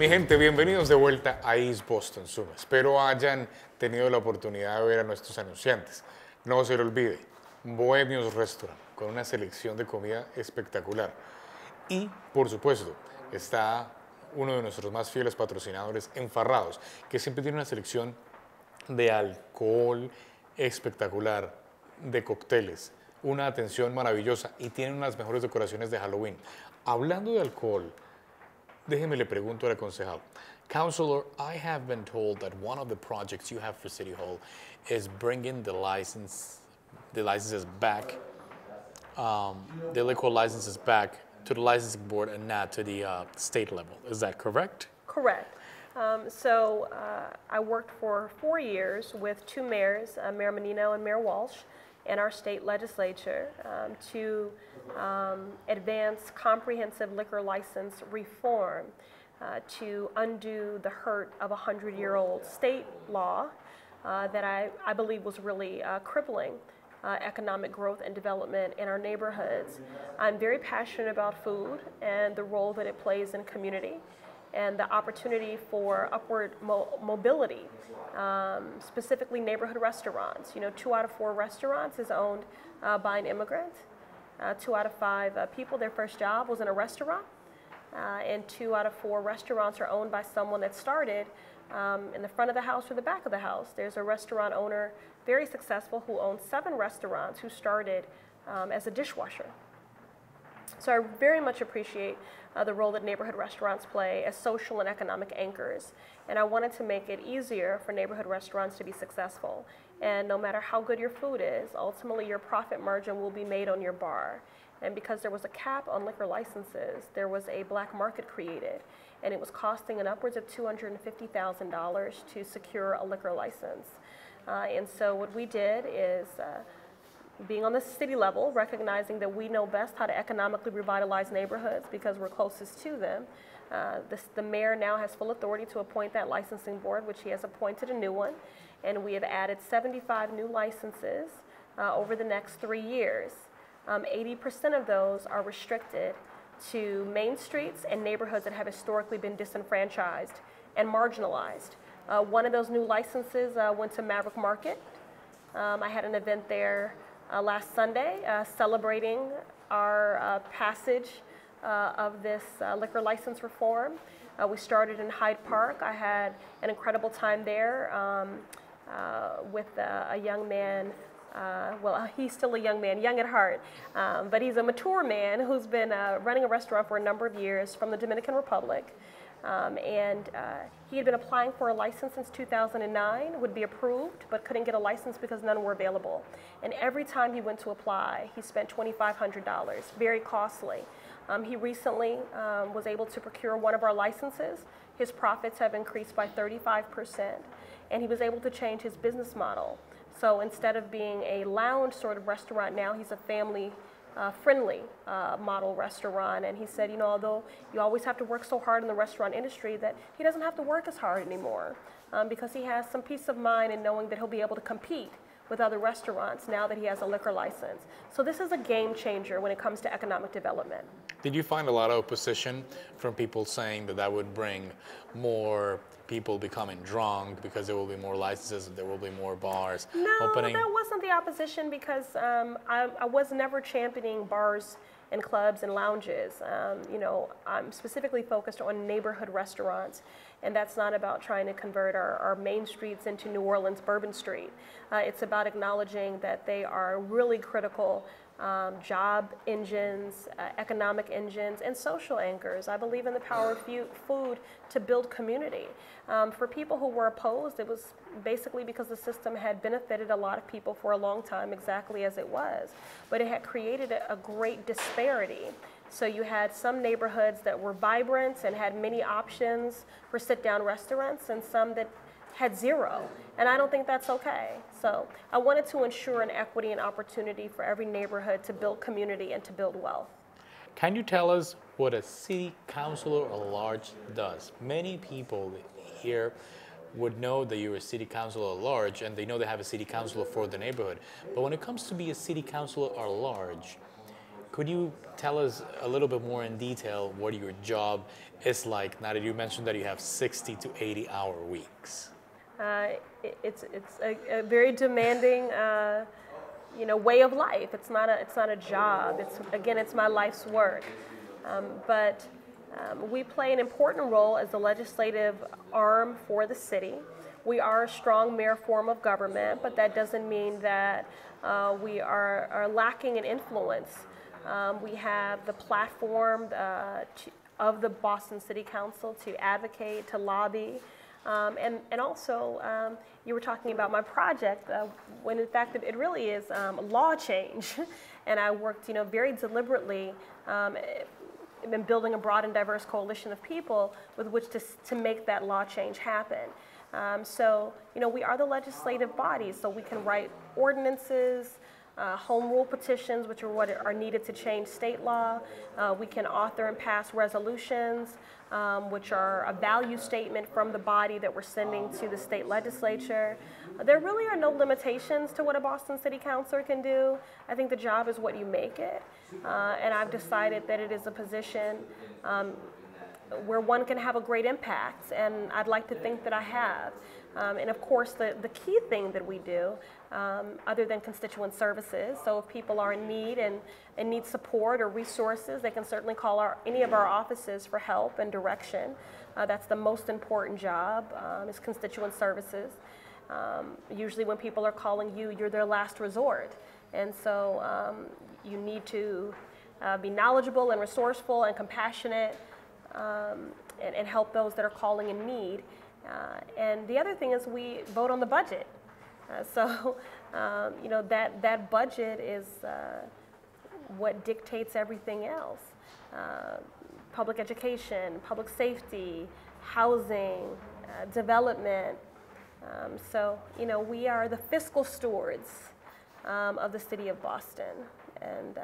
Mi gente, bienvenidos de vuelta a East Boston Zoom. Espero hayan tenido la oportunidad de ver a nuestros anunciantes. No se lo olvide, Bohemios Restaurant, con una selección de comida espectacular. Y, por supuesto, está uno de nuestros más fieles patrocinadores, Enfarrados, que siempre tiene una selección de alcohol espectacular, de cócteles, una atención maravillosa y tiene unas mejores decoraciones de Halloween. Hablando de alcohol, déjeme le pregunto al concejal. Councilor, I have been told that one of the projects you have for City Hall is bringing the licenses back, the liquor licenses back to the licensing board and not to the state level. Is that correct? Correct. I worked for 4 years with two mayors, Mayor Menino and Mayor Walsh, in our state legislature to advance comprehensive liquor license reform to undo the hurt of a 100-year-old state law that I believe was really crippling economic growth and development in our neighborhoods. I'm very passionate about food and the role that it plays in community and the opportunity for upward mobility, specifically neighborhood restaurants. You know, 2 out of 4 restaurants is owned by an immigrant. 2 out of 5 people, their first job was in a restaurant. And 2 out of 4 restaurants are owned by someone that started in the front of the house or the back of the house. There's a restaurant owner, very successful, who owns 7 restaurants, who started as a dishwasher. So I very much appreciate the role that neighborhood restaurants play as social and economic anchors. And I wanted to make it easier for neighborhood restaurants to be successful. And no matter how good your food is, ultimately your profit margin will be made on your bar. And because there was a cap on liquor licenses, there was a black market created. And it was costing an upwards of $250,000 to secure a liquor license. And so what we did is, being on the city level, recognizing that we know best how to economically revitalize neighborhoods because we're closest to them. The mayor now has full authority to appoint that licensing board, which he has appointed a new one. And we have added 75 new licenses over the next 3 years. 80% of those are restricted to main streets and neighborhoods that have historically been disenfranchised and marginalized. One of those new licenses went to Maverick Market. I had an event there last Sunday celebrating our passage of this liquor license reform. We started in Hyde Park. I had an incredible time there with a young man. Well, he's still a young man, young at heart, but he's a mature man who's been running a restaurant for a number of years from the Dominican Republic. He had been applying for a license since 2009, would be approved, but couldn't get a license because none were available. And every time he went to apply, he spent $2,500, very costly. He recently was able to procure one of our licenses. His profits have increased by 35%, and he was able to change his business model. So instead of being a lounge sort of restaurant, now he's a family friendly model restaurant. And he said, you know, although you always have to work so hard in the restaurant industry, that he doesn't have to work as hard anymore because he has some peace of mind in knowing that he'll be able to compete with other restaurants now that he has a liquor license. So this is a game changer when it comes to economic development. Did you find a lot of opposition from people saying that that would bring more people becoming drunk because there will be more licenses and there will be more bars opening? No, that wasn't the opposition because I was never championing bars and clubs and lounges. You know, I'm specifically focused on neighborhood restaurants, and that's not about trying to convert our main streets into New Orleans Bourbon Street. It's about acknowledging that they are really critical job engines, economic engines, and social anchors. I believe in the power of food to build community. For people who were opposed, it was basically because the system had benefited a lot of people for a long time, exactly as it was. But it had created a great disparity. So you had some neighborhoods that were vibrant and had many options for sit-down restaurants, and some that had zero. And I don't think that's okay. So I wanted to ensure an equity and opportunity for every neighborhood to build community and to build wealth. Can you tell us what a city councilor at large does? Many people here would know that you're a city councilor at large, and they know they have a city councilor for the neighborhood. But when it comes to be a city councilor at large, Could you tell us a little bit more in detail what your job is like now that you mentioned that you have 60 to 80-hour weeks? It's a very demanding way of life. It's not a job. It's my life's work. But we play an important role as the legislative arm for the city. We are a strong mayor form of government, but that doesn't mean that we are lacking in influence. We have the platform of the Boston City Council to advocate, to lobby, and also you were talking about my project, when in fact it really is law change, and I worked very deliberately in building a broad and diverse coalition of people with which to make that law change happen. So we are the legislative body, so we can write ordinances, home rule petitions, which are what are needed to change state law. We can author and pass resolutions, which are a value statement from the body that we're sending to the state legislature. There really are no limitations to what a Boston City Councilor can do. I think the job is what you make it. And I've decided that it is a position where one can have a great impact, and I'd like to think that I have. And of course, the key thing that we do, other than constituent services, so if people are in need and need support or resources, they can certainly call any of our offices for help and direction. That's the most important job, is constituent services. Usually when people are calling you, you're their last resort. And so you need to be knowledgeable and resourceful and compassionate, and help those that are calling in need. And the other thing is we vote on the budget. So that budget is what dictates everything else. Public education, public safety, housing, development. So we are the fiscal stewards of the city of Boston. And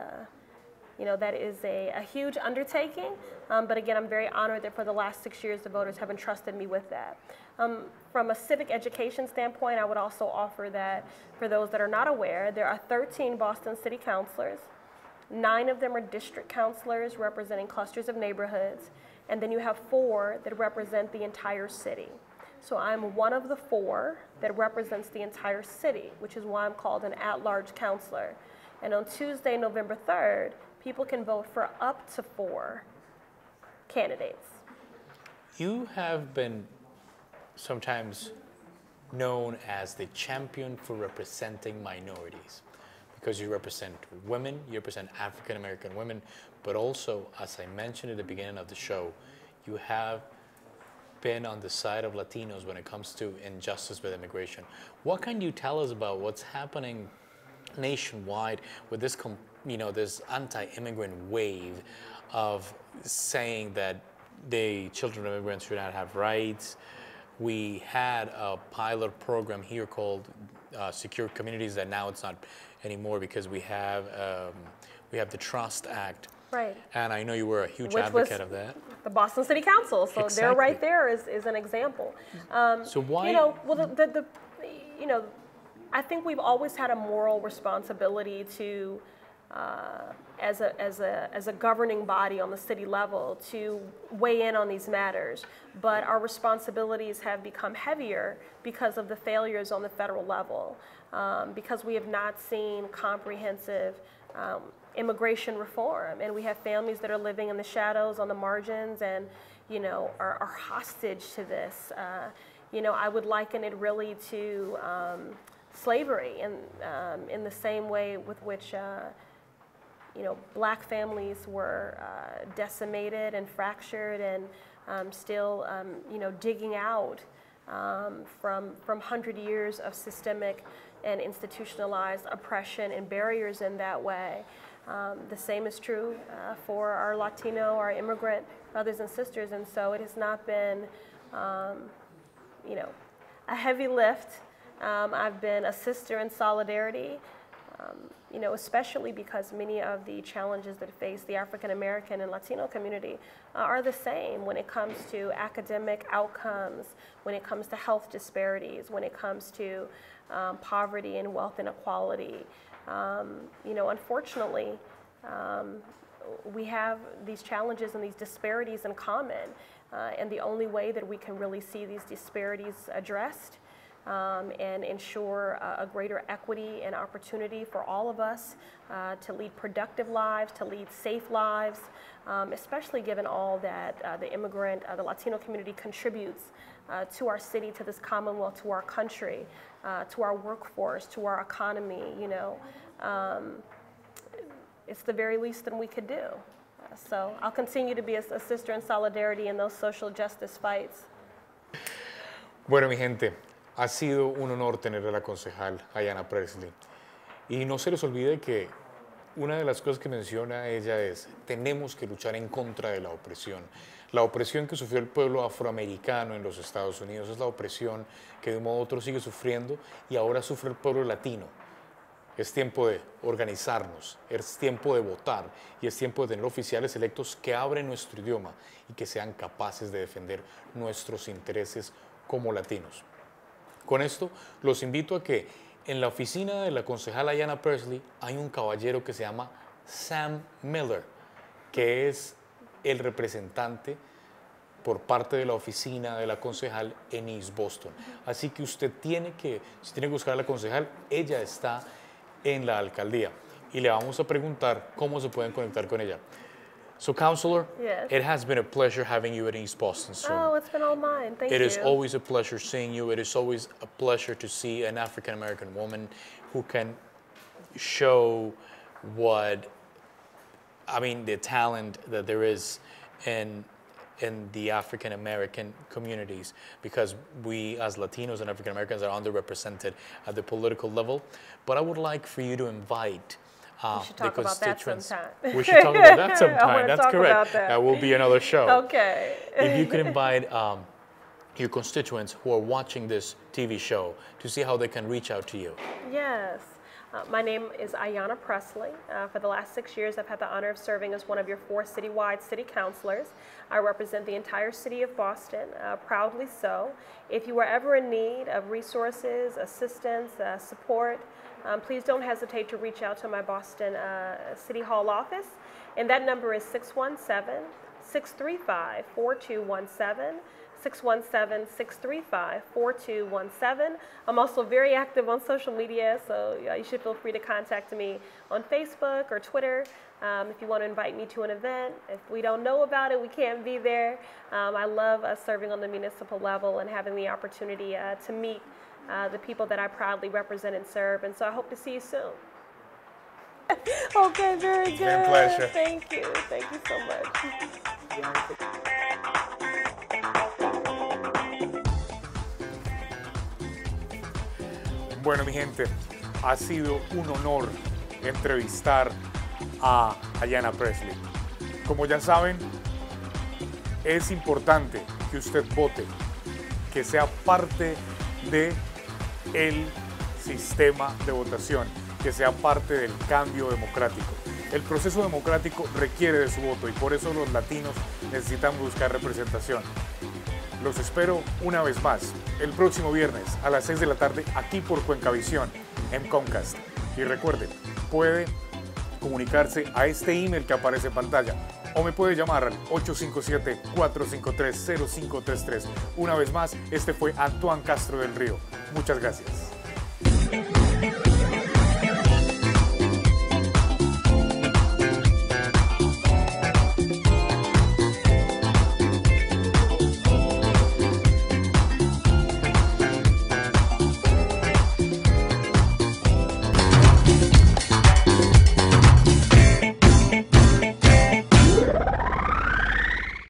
that is a huge undertaking, but again, I'm very honored that for the last 6 years, the voters have entrusted me with that. From a civic education standpoint, I would also offer that for those that are not aware, there are 13 Boston City Councilors. 9 of them are district councilors representing clusters of neighborhoods, and then you have 4 that represent the entire city. So I'm one of the 4 that represents the entire city, which is why I'm called an at-large councilor. And on Tuesday, November 3rd, people can vote for up to 4 candidates. You have been sometimes known as the champion for representing minorities because you represent women, you represent African American women, but also, as I mentioned at the beginning of the show, you have been on the side of Latinos when it comes to injustice with immigration. What can you tell us about what's happening nationwide with this this anti-immigrant wave of saying that the children of immigrants should not have rights? We had a pilot program here called Secure Communities that now it's not anymore because we have the Trust Act. Right. And I know you were a huge advocate of that. The Boston City Council. So Exactly. there right there is an example. So why? I think we've always had a moral responsibility to, as a governing body on the city level, to weigh in on these matters. But our responsibilities have become heavier because of the failures on the federal level, because we have not seen comprehensive immigration reform, and we have families that are living in the shadows, on the margins, and are hostage to this. I would liken it really to slavery, in the same way with which black families were decimated and fractured, and still digging out from 100 years of systemic and institutionalized oppression and barriers in that way. The same is true for our Latino, our immigrant brothers and sisters, and so it has not been a heavy lift. I've been a sister in solidarity, especially because many of the challenges that face the African American and Latino community are the same when it comes to academic outcomes, when it comes to health disparities, when it comes to poverty and wealth inequality. Unfortunately, we have these challenges and these disparities in common, and the only way that we can really see these disparities addressed and ensure a greater equity and opportunity for all of us to lead productive lives, to lead safe lives, especially given all that the immigrant, the Latino community contributes to our city, to this Commonwealth, to our country, to our workforce, to our economy. You know, it's the very least that we could do. So I'll continue to be a sister in solidarity in those social justice fights. Bueno, mi gente, ha sido un honor tener a la concejal Ayanna Pressley. Y no se les olvide que una de las cosas que menciona ella es, tenemos que luchar en contra de la opresión. La opresión que sufrió el pueblo afroamericano en los Estados Unidos es la opresión que de un modo u otro sigue sufriendo y ahora sufre el pueblo latino. Es tiempo de organizarnos, es tiempo de votar y es tiempo de tener oficiales electos que abren nuestro idioma y que sean capaces de defender nuestros intereses como latinos. Con esto, los invito a que en la oficina de la concejala Ayanna Pressley hay un caballero que se llama Sam Miller, que es el representante por parte de la oficina de la concejal en East Boston. Así que usted tiene que, si tiene que buscar a la concejal, ella está en la alcaldía y le vamos a preguntar cómo se pueden conectar con ella. So, Councilor, Yes. it has been a pleasure having you at East Boston soon. Oh, it's been all mine. Thank you. It is always a pleasure seeing you. It is always a pleasure to see an African-American woman who can show the talent that there is in the African-American communities, because we as Latinos and African-Americans are underrepresented at the political level. But I would like for you to invite We should talk about that sometime. We should talk about that I sometime. wanna That's talk correct. about that. That will be another show. Okay. If you could invite your constituents who are watching this TV show to see how they can reach out to you. Yes. My name is Ayanna Pressley. For the last 6 years, I've had the honor of serving as one of your 4 citywide city councilors. I represent the entire city of Boston, proudly so. If you are ever in need of resources, assistance, support, please don't hesitate to reach out to my Boston City Hall office. And that number is 617-635-4217. 617-635-4217. I'm also very active on social media, so you should feel free to contact me on Facebook or Twitter if you want to invite me to an event. If we don't know about it, we can't be there. I love serving on the municipal level and having the opportunity to meet the people that I proudly represent and serve, and so I hope to see you soon. Okay, very good. It's been a pleasure. Thank you so much. Bueno, mi gente, ha sido un honor entrevistar a Ayanna Pressley. Como ya saben, es importante que usted vote, que sea parte del sistema de votación, que sea parte del cambio democrático. El proceso democrático requiere de su voto y por eso los latinos necesitamos buscar representación. Los espero una vez más el próximo viernes a las 6 de la tarde aquí por Cuencavisión en Comcast. Y recuerden, puede comunicarse a este email que aparece en pantalla o me puede llamar al 857-453-0533. Una vez más, este fue Antoine Castro del Río. Muchas gracias.